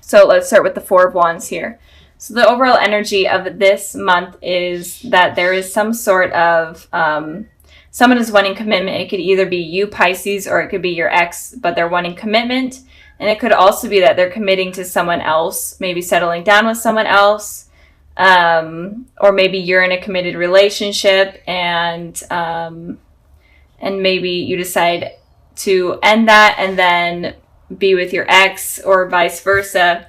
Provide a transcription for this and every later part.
So let's start with the Four of Wands here. So the overall energy of this month is that there is some sort of, someone is wanting commitment. It could either be you, Pisces, or it could be your ex, but they're wanting commitment. And it could also be that they're committing to someone else, maybe settling down with someone else, or maybe you're in a committed relationship and maybe you decide to end that and then be with your ex or vice versa.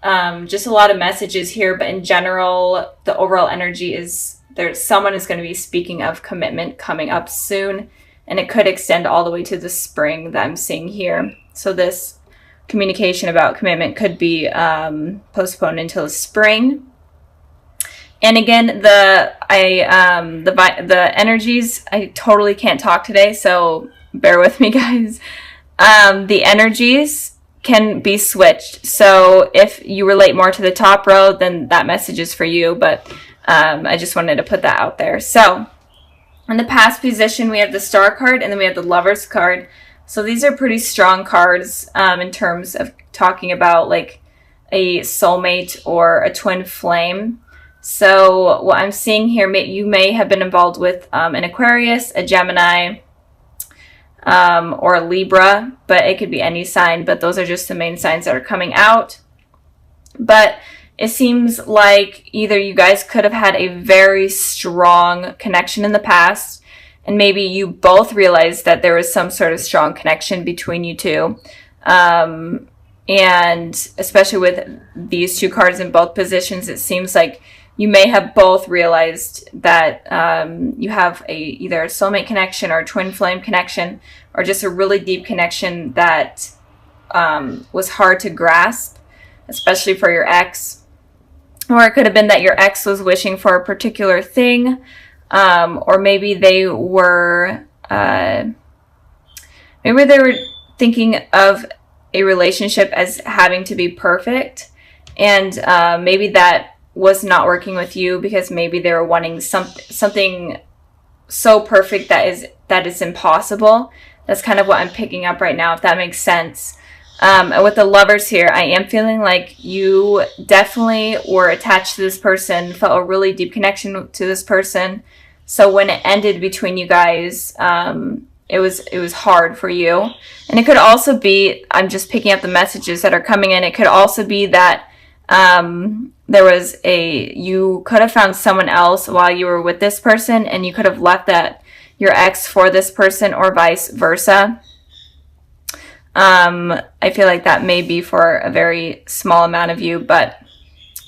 Just a lot of messages here, but in general, the overall energy is someone is going to be speaking of commitment coming up soon, and it could extend all the way to the spring that I'm seeing here. So this communication about commitment could be postponed until the spring. And again, the energies, I totally can't talk today, so bear with me, guys. The energies can be switched. So if you relate more to the top row, then that message is for you. But I just wanted to put that out there. So in the past position, we have the Star card and then we have the Lovers card. So these are pretty strong cards in terms of talking about like a soulmate or a twin flame. So what I'm seeing here, you may have been involved with an Aquarius, a Gemini, or a Libra, but it could be any sign, but those are just the main signs that are coming out. But it seems like either you guys could have had a very strong connection in the past, and maybe you both realized that there was some sort of strong connection between you two. And especially with these two cards in both positions, it seems like you may have both realized that you have either a soulmate connection or a twin flame connection, or just a really deep connection that was hard to grasp, especially for your ex. Or it could have been that your ex was wishing for a particular thing, or maybe they were thinking of a relationship as having to be perfect, and maybe that was not working with you because maybe they were wanting something so perfect that is impossible. That's kind of what I'm picking up right now, if that makes sense. And with the Lovers here, I am feeling like you definitely were attached to this person, felt a really deep connection to this person. So when it ended between you guys, it was hard for you. And it could also be, I'm just picking up the messages that are coming in, it could also be that you could have found someone else while you were with this person, and you could have left your ex for this person, or vice versa. I feel like that may be for a very small amount of you, but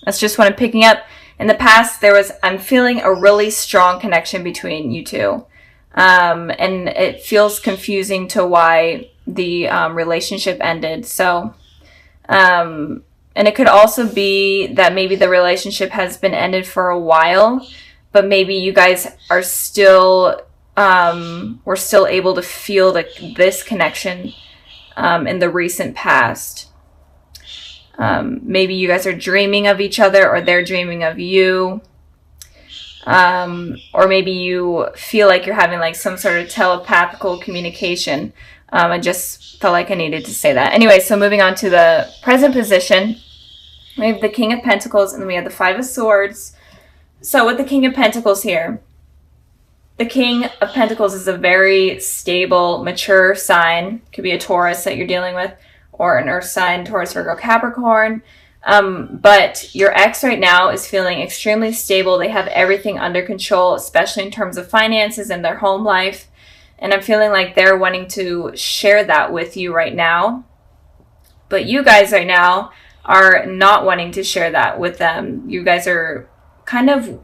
that's just what I'm picking up. In the past, I'm feeling a really strong connection between you two. And it feels confusing to why the relationship ended. So, and it could also be that maybe the relationship has been ended for a while, but maybe you guys are still, were still able to feel this connection in the recent past. Maybe you guys are dreaming of each other, or they're dreaming of you. Or maybe you feel like you're having like some sort of telepathical communication. I just felt like I needed to say that. Anyway, so moving on to the present position. We have the King of Pentacles, and then we have the Five of Swords. So with the King of Pentacles here, the King of Pentacles is a very stable, mature sign. Could be a Taurus that you're dealing with, or an Earth sign, Taurus, Virgo, Capricorn. But your ex right now is feeling extremely stable. They have everything under control, especially in terms of finances and their home life. And I'm feeling like they're wanting to share that with you right now. But you guys right now are not wanting to share that with them. You guys are kind of,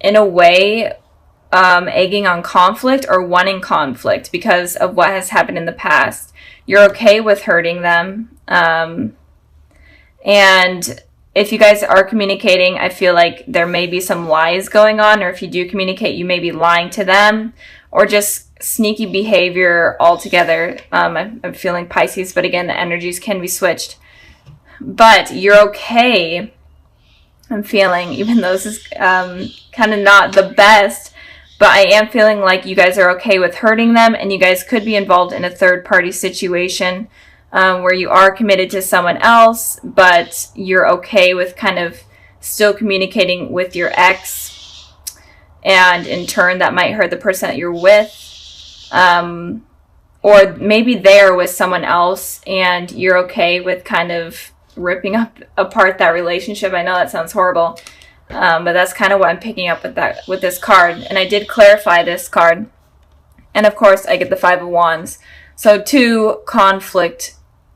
in a way, egging on conflict or wanting conflict because of what has happened in the past. You're okay with hurting them. And if you guys are communicating, I feel like there may be some lies going on, or if you do communicate, you may be lying to them, or just sneaky behavior altogether. I'm feeling Pisces, but again, the energies can be switched. But you're okay, I'm feeling, even though this is kind of not the best, but I am feeling like you guys are okay with hurting them, and you guys could be involved in a third-party situation. where you are committed to someone else, but you're okay with kind of still communicating with your ex, and in turn that might hurt the person that you're with. Or maybe they're with someone else and you're okay with kind of ripping apart that relationship. I know that sounds horrible, but that's kind of what I'm picking up with this card. And I did clarify this card. And of course, I get the Five of Wands. So 2 conflict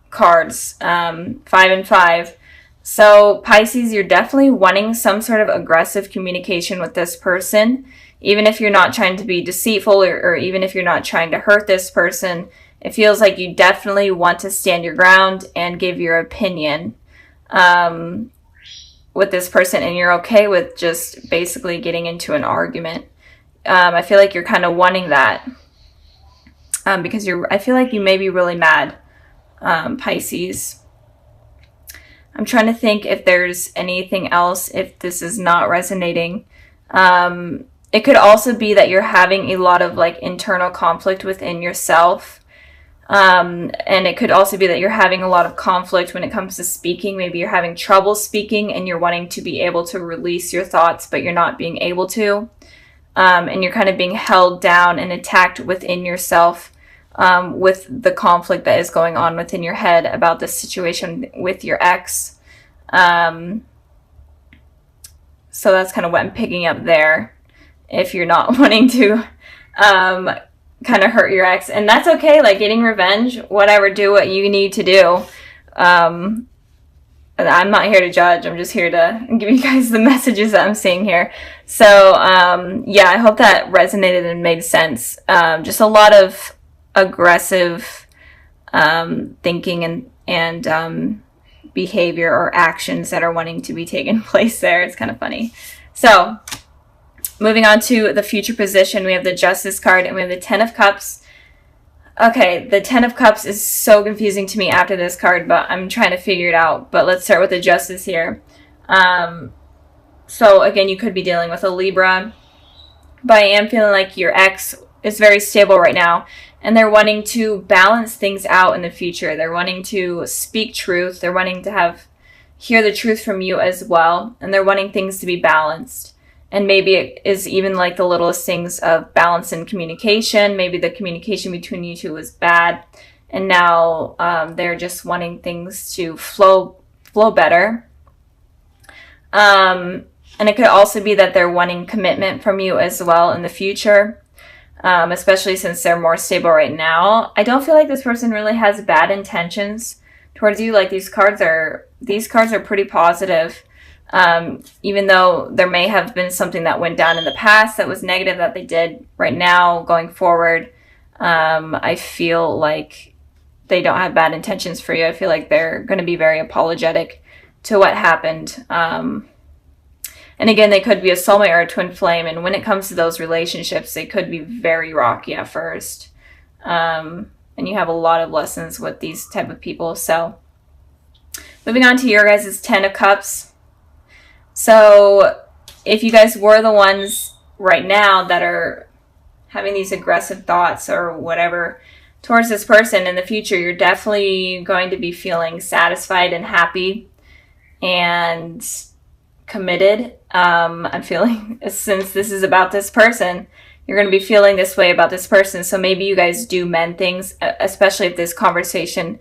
cards, 5 and 5. So Pisces, you're definitely wanting some sort of aggressive communication with this person. Even if you're not trying to be deceitful, or even if you're not trying to hurt this person, it feels like you definitely want to stand your ground and give your opinion with this person, and you're okay with just basically getting into an argument. I feel like you're kind of wanting that because I feel like you may be really mad, Pisces. I'm trying to think if there's anything else, if this is not resonating. It could also be that you're having a lot of like internal conflict within yourself. And it could also be that you're having a lot of conflict when it comes to speaking. Maybe you're having trouble speaking and you're wanting to be able to release your thoughts, but you're not being able to. And you're kind of being held down and attacked within yourself with the conflict that is going on within your head about this situation with your ex. So that's kind of what I'm picking up there. If you're not wanting to kind of hurt your ex, and that's okay, like getting revenge, whatever, do what you need to do. I'm not here to judge, I'm just here to give you guys the messages that I'm seeing here. So yeah, I hope that resonated and made sense. Just a lot of aggressive thinking and behavior or actions that are wanting to be taken place there. It's kind of funny. So moving on to the future position, we have the Justice card and we have the Ten of Cups. Okay, the Ten of Cups is so confusing to me after this card, but I'm trying to figure it out. But let's start with the Justice here. So again, you could be dealing with a Libra, but I am feeling like your ex is very stable right now, and they're wanting to balance things out in the future. They're wanting to speak truth. They're wanting to hear the truth from you as well, and they're wanting things to be balanced. And maybe it is even like the littlest things of balance in communication. Maybe the communication between you two was bad, and now they're just wanting things to flow better. And it could also be that they're wanting commitment from you as well in the future, especially since they're more stable right now. I don't feel like this person really has bad intentions towards you. Like these cards are pretty positive. Even though there may have been something that went down in the past that was negative that they did, right now, going forward, I feel like they don't have bad intentions for you. I feel like they're going to be very apologetic to what happened. And again, they could be a soulmate or a twin flame. And when it comes to those relationships, they could be very rocky at first. And you have a lot of lessons with these type of people. So moving on to your guys' Ten of Cups. So if you guys were the ones right now that are having these aggressive thoughts or whatever towards this person in the future, you're definitely going to be feeling satisfied and happy and committed. I'm feeling, since this is about this person, you're going to be feeling this way about this person. So maybe you guys do mend things, especially if a conversation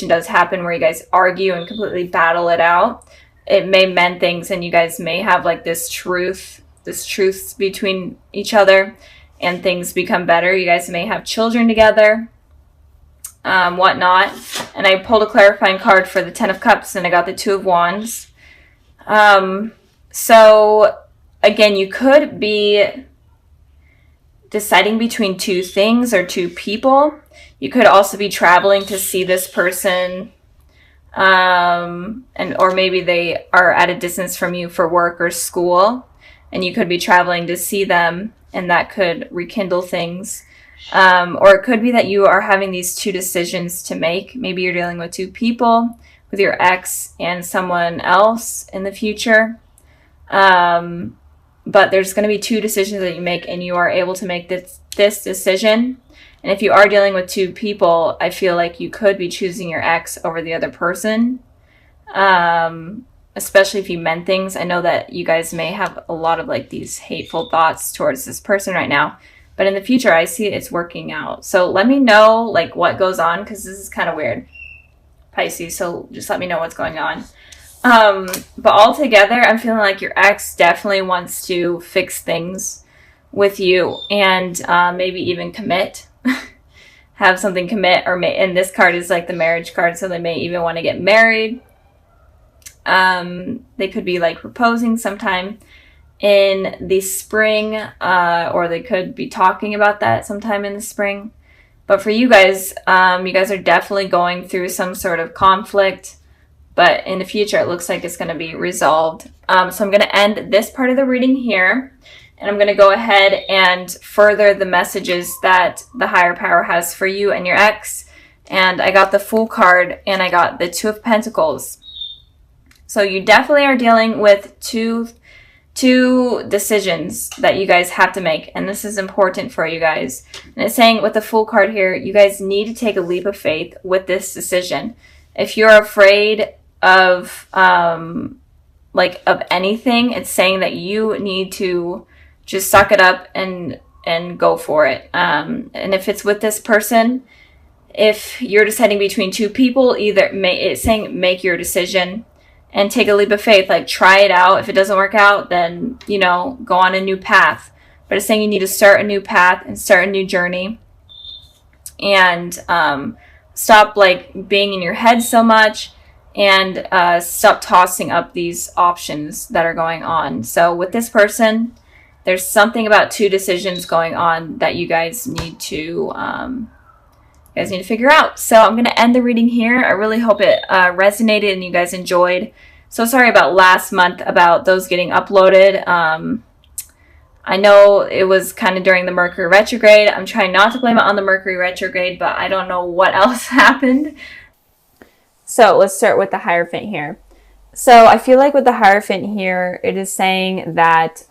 does happen where you guys argue and completely battle it out. It may mend things, and you guys may have like this truth between each other, and things become better. You guys may have children together, whatnot. And I pulled a clarifying card for the Ten of Cups, and I got the Two of Wands. So again, you could be deciding between two things or two people. You could also be traveling to see this person. Or maybe they are at a distance from you for work or school, and you could be traveling to see them, and that could rekindle things. Or it could be that you are having these two decisions to make. Maybe you're dealing with two people, with your ex and someone else in the future. But there's going to be two decisions that you make, and you are able to make this decision. And if you are dealing with two people, I feel like you could be choosing your ex over the other person. Especially if you meant things. I know that you guys may have a lot of like these hateful thoughts towards this person right now, but in the future, I see it's working out. So let me know like what goes on, because this is kind of weird, Pisces. So just let me know what's going on. But altogether, I'm feeling like your ex definitely wants to fix things with you, and maybe even commit, have something commit, or and this card is like the marriage card, so they may even want to get married. They could be like proposing sometime in the spring, or they could be talking about that sometime in the spring. But for you guys are definitely going through some sort of conflict, but in the future, it looks like it's going to be resolved. So I'm going to end this part of the reading here, and I'm going to go ahead and further the messages that the higher power has for you and your ex. And I got the Fool card, and I got the Two of Pentacles. So you definitely are dealing with two decisions that you guys have to make, and this is important for you guys. And it's saying with the Fool card here, you guys need to take a leap of faith with this decision. If you're afraid of of anything, it's saying that you need to just suck it up and go for it. And if it's with this person, if you're deciding between two people, it's saying make your decision and take a leap of faith. Like, try it out. If it doesn't work out, then, go on a new path. But it's saying you need to start a new path and start a new journey. And stop, being in your head so much. And stop tossing up these options that are going on. So with this person, there's something about two decisions going on that you guys need to figure out. So I'm going to end the reading here. I really hope it resonated and you guys enjoyed. So sorry about last month about those getting uploaded. I know it was kind of during the Mercury retrograde. I'm trying not to blame it on the Mercury retrograde, but I don't know what else happened. So let's start with the Hierophant here. So I feel like with the Hierophant here, it is saying that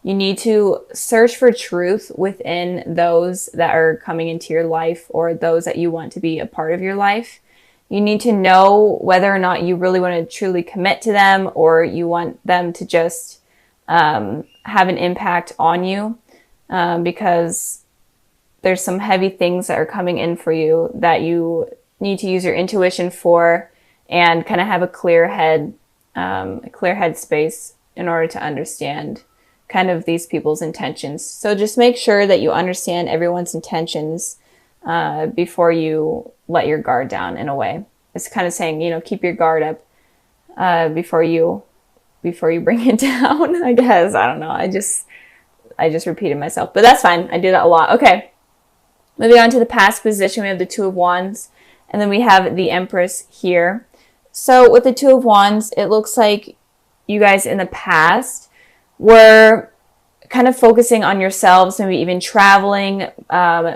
you need to search for truth within those that are coming into your life, or those that you want to be a part of your life. You need to know whether or not you really want to truly commit to them, or you want them to just have an impact on you, because there's some heavy things that are coming in for you that you need to use your intuition for, and kind of have a clear head space in order to understand kind of these people's intentions. So just make sure that you understand everyone's intentions before you let your guard down, in a way. It's kind of saying, keep your guard up before you bring it down, I guess. I don't know. I just repeated myself, but that's fine. I do that a lot. Okay. Moving on to the past position, we have the Two of Wands, and then we have the Empress here. So with the Two of Wands, it looks like you guys in the past were kind of focusing on yourselves, maybe even traveling,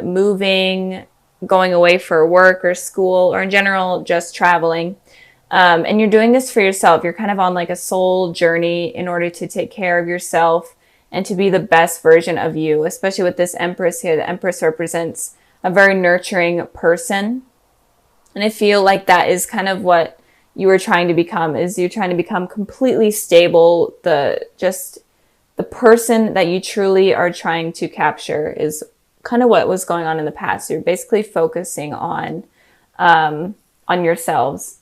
moving, going away for work or school, or in general, just traveling. And you're doing this for yourself. You're kind of on like a soul journey in order to take care of yourself and to be the best version of you, especially with this Empress here. The Empress represents a very nurturing person. And I feel like that is kind of what you were trying to become, is you're trying to become completely stable. The person that you truly are trying to capture is kind of what was going on in the past. You're basically focusing on yourselves.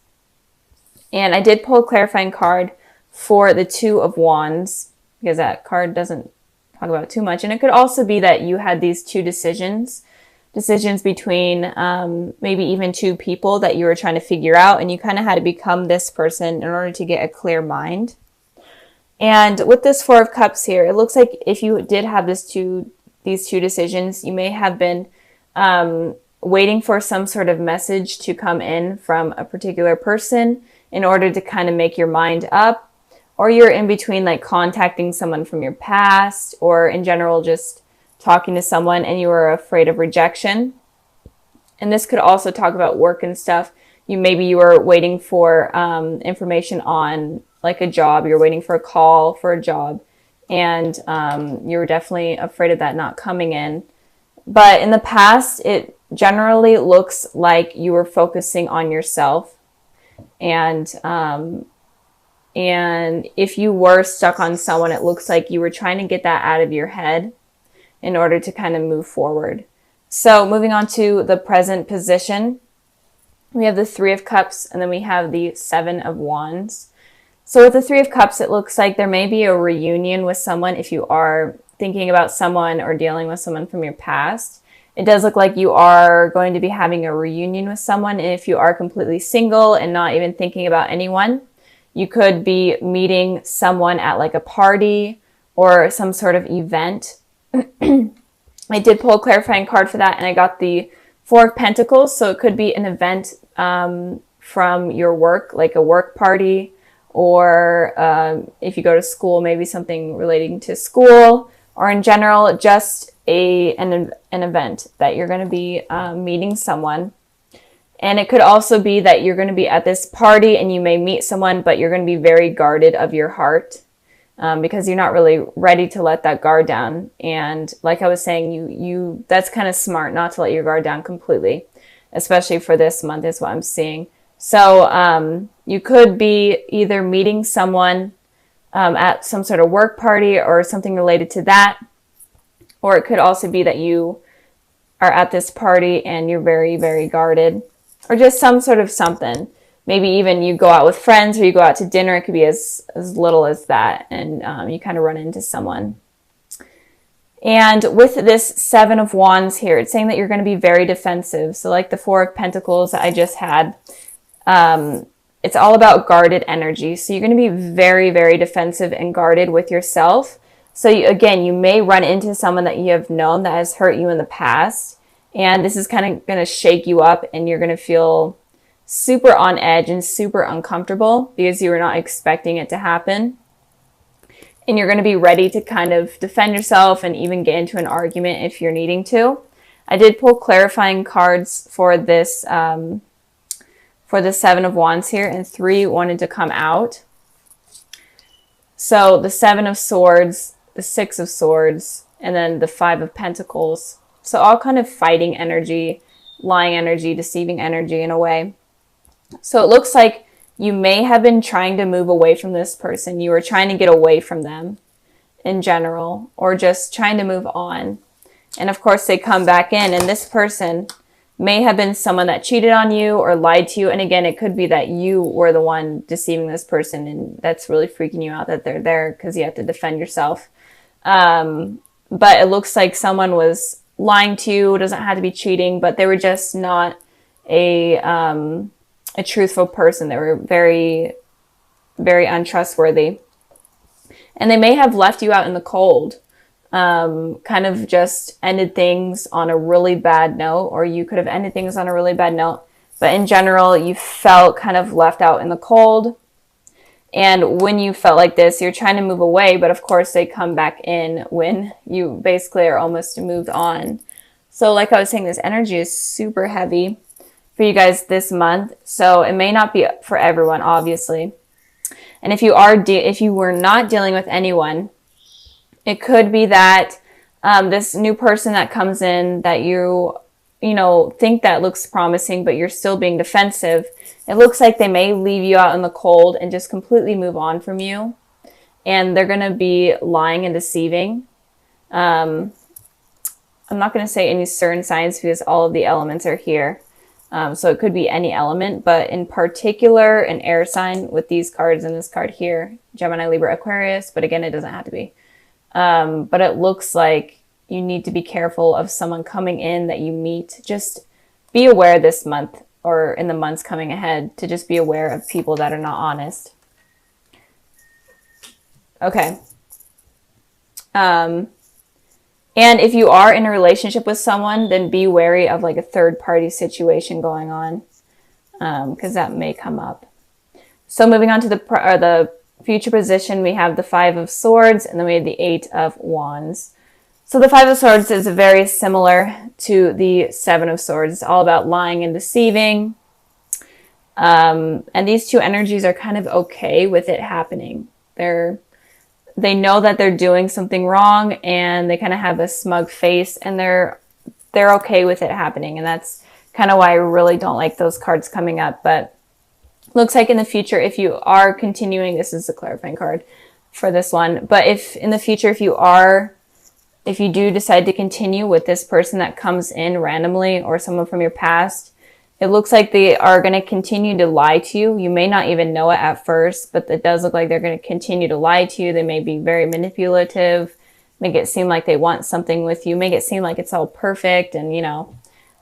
And I did pull a clarifying card for the Two of Wands, because that card doesn't talk about too much. And it could also be that you had these two decisions between maybe even two people that you were trying to figure out, and you kind of had to become this person in order to get a clear mind. And with this Four of Cups here, it looks like if you did have these two decisions, you may have been waiting for some sort of message to come in from a particular person in order to kind of make your mind up, or you're in between like contacting someone from your past, or in general just talking to someone and you were afraid of rejection. And this could also talk about work and stuff. Maybe you were waiting for information on like a job. You're waiting for a call for a job, and you were definitely afraid of that not coming in. But in the past, it generally looks like you were focusing on yourself. And if you were stuck on someone, it looks like you were trying to get that out of your head in order to kind of move forward. So moving on to the present position, we have the Three of Cups, and then we have the Seven of Wands. So with the Three of Cups, it looks like there may be a reunion with someone if you are thinking about someone or dealing with someone from your past. It does look like you are going to be having a reunion with someone. And if you are completely single and not even thinking about anyone, you could be meeting someone at like a party or some sort of event. I did pull a clarifying card for that, and I got the Four of Pentacles. So it could be an event from your work, like a work party, or if you go to school, maybe something relating to school, or in general, just an event that you're going to be meeting someone. And it could also be that you're going to be at this party and you may meet someone, but you're going to be very guarded of your heart because you're not really ready to let that guard down. And like I was saying, you that's kind of smart not to let your guard down completely, especially for this month is what I'm seeing. So you could be either meeting someone at some sort of work party or something related to that. Or it could also be that you are at this party and you're very, very guarded. Or just some sort of something. Maybe even you go out with friends or you go out to dinner. It could be as little as that. And you kind of run into someone. And with this Seven of Wands here, it's saying that you're going to be very defensive. So like the Four of Pentacles that I just had, it's all about guarded energy. So you're going to be very, very defensive and guarded with yourself. So again, you may run into someone that you have known that has hurt you in the past. And this is kind of going to shake you up and you're going to feel super on edge and super uncomfortable because you were not expecting it to happen. And you're going to be ready to kind of defend yourself and even get into an argument if you're needing to. I did pull clarifying cards for this, for the Seven of Wands here, and 3 wanted to come out. So the Seven of Swords, the Six of Swords, and then the Five of Pentacles. So all kind of fighting energy, lying energy, deceiving energy in a way. So it looks like you may have been trying to move away from this person. You were trying to get away from them in general, or just trying to move on. And of course they come back in, and this person may have been someone that cheated on you or lied to you. And again, it could be that you were the one deceiving this person, and that's really freaking you out that they're there because you have to defend yourself. But it looks like someone was lying to you. It doesn't have to be cheating, but they were just not a truthful person. They were very, very untrustworthy. And they may have left you out in the cold, kind of just ended things on a really bad note, or you could have ended things on a really bad note. But in general, you felt kind of left out in the cold. And when you felt like this, you're trying to move away, but of course they come back in when you basically are almost moved on. So like I was saying, this energy is super heavy for you guys this month. So it may not be for everyone, obviously. And if you were not dealing with anyone, it could be that this new person that comes in that you think that looks promising, but you're still being defensive. It looks like they may leave you out in the cold and just completely move on from you. And they're going to be lying and deceiving. I'm not going to say any certain signs because all of the elements are here. So it could be any element, but in particular, an air sign with these cards and this card here, Gemini, Libra, Aquarius. But again, it doesn't have to be. But it looks like you need to be careful of someone coming in that you meet. Just be aware this month or in the months coming ahead to just be aware of people that are not honest. Okay. And if you are in a relationship with someone, then be wary of like a third party situation going on, because that may come up. So moving on to the future position, we have the Five of Swords, and then we have the Eight of Wands. So the Five of Swords is very similar to the Seven of Swords. It's all about lying and deceiving. And these two energies are kind of okay with it happening. They know that they're doing something wrong, and they kind of have a smug face, and they're they're okay with it happening. And that's kind of why I really don't like those cards coming up. But looks like in the future, if you are continuing, this is the clarifying card for this one. But if in the future, if you do decide to continue with this person that comes in randomly or someone from your past, it looks like they are going to continue to lie to you. You may not even know it at first, but it does look like they're going to continue to lie to you. They may be very manipulative, make it seem like they want something with you, make it seem like it's all perfect, and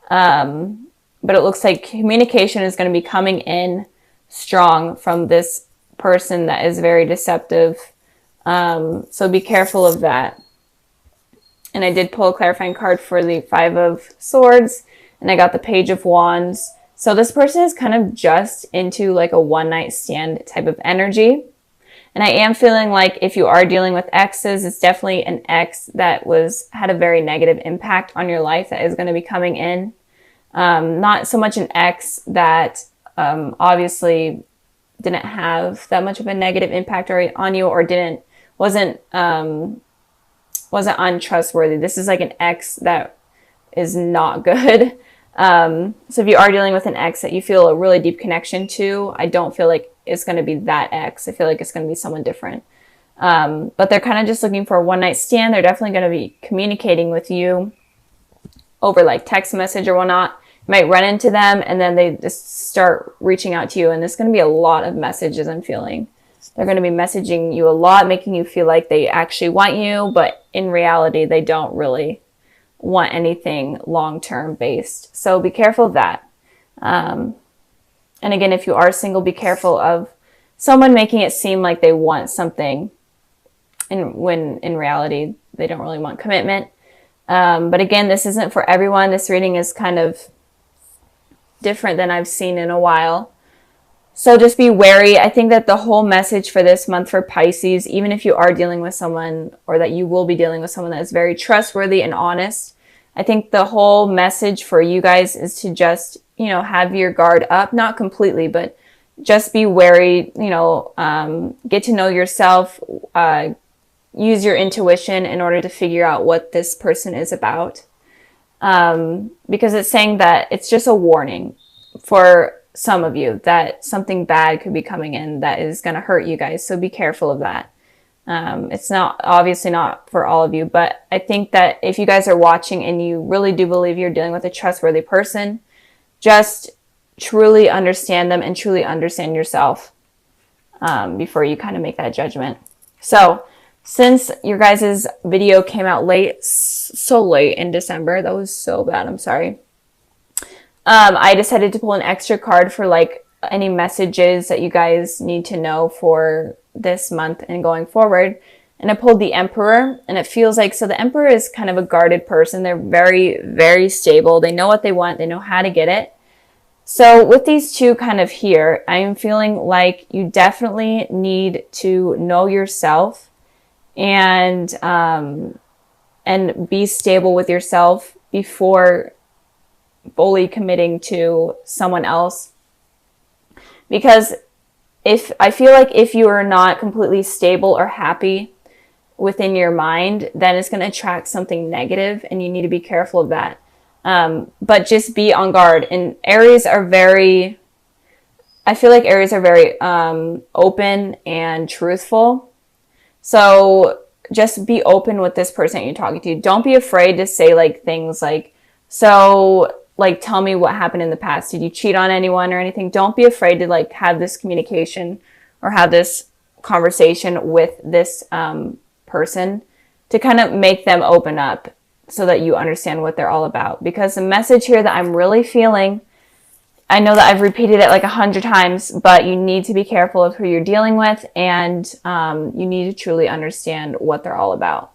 but it looks like communication is going to be coming in strong from this person that is very deceptive. So be careful of that. And I did pull a clarifying card for the 5 of Swords, and I got the Page of Wands. So this person is kind of just into like a one-night stand type of energy. And I am feeling like if you are dealing with exes, it's definitely an ex that had a very negative impact on your life that is going to be coming in. Not so much an ex that obviously didn't have that much of a negative impact on you, or wasn't untrustworthy. This is like an ex that is not good. So if you are dealing with an ex that you feel a really deep connection to, I don't feel like it's going to be that ex. I feel like it's going to be someone different. But they're kind of just looking for a one-night stand. They're definitely going to be communicating with you over like text message or whatnot. You might run into them and then they just start reaching out to you. And there's going to be a lot of messages, I'm feeling. They're going to be messaging you a lot, making you feel like they actually want you, but in reality, they don't really want anything long-term based. So be careful of that. And again, if you are single, be careful of someone making it seem like they want something, when in reality, they don't really want commitment. But again, this isn't for everyone. This reading is kind of different than I've seen in a while. So just be wary. I think that the whole message for this month for Pisces, even if you are dealing with someone, or that you will be dealing with someone that is very trustworthy and honest, I think the whole message for you guys is to just, have your guard up, not completely, but just be wary, get to know yourself, use your intuition in order to figure out what this person is about. Because it's saying that it's just a warning for some of you that something bad could be coming in that is going to hurt you guys. So be careful of that. It's obviously not for all of you, but I think that if you guys are watching and you really do believe you're dealing with a trustworthy person, just truly understand them and truly understand yourself before you kind of make that judgment. So since your guys' video came out so late in December, that was so bad, I'm sorry. I decided to pull an extra card for like any messages that you guys need to know for this month and going forward. And I pulled the Emperor, and it feels like, so the Emperor is kind of a guarded person. They're very, very stable. They know what they want. They know how to get it. So with these two kind of here, I'm feeling like you definitely need to know yourself and be stable with yourself before fully committing to someone else. Because I feel like if you are not completely stable or happy within your mind, then it's going to attract something negative, and you need to be careful of that. But just be on guard. And Aries are very, I feel like Aries are very open and truthful. So just be open with this person that you're talking to. Don't be afraid to say like things like, so like, tell me what happened in the past. Did you cheat on anyone or anything? Don't be afraid to like have this communication or have this conversation with this person to kind of make them open up so that you understand what they're all about. Because the message here that I'm really feeling, I know that I've repeated it like 100 times, but you need to be careful of who you're dealing with, and you need to truly understand what they're all about.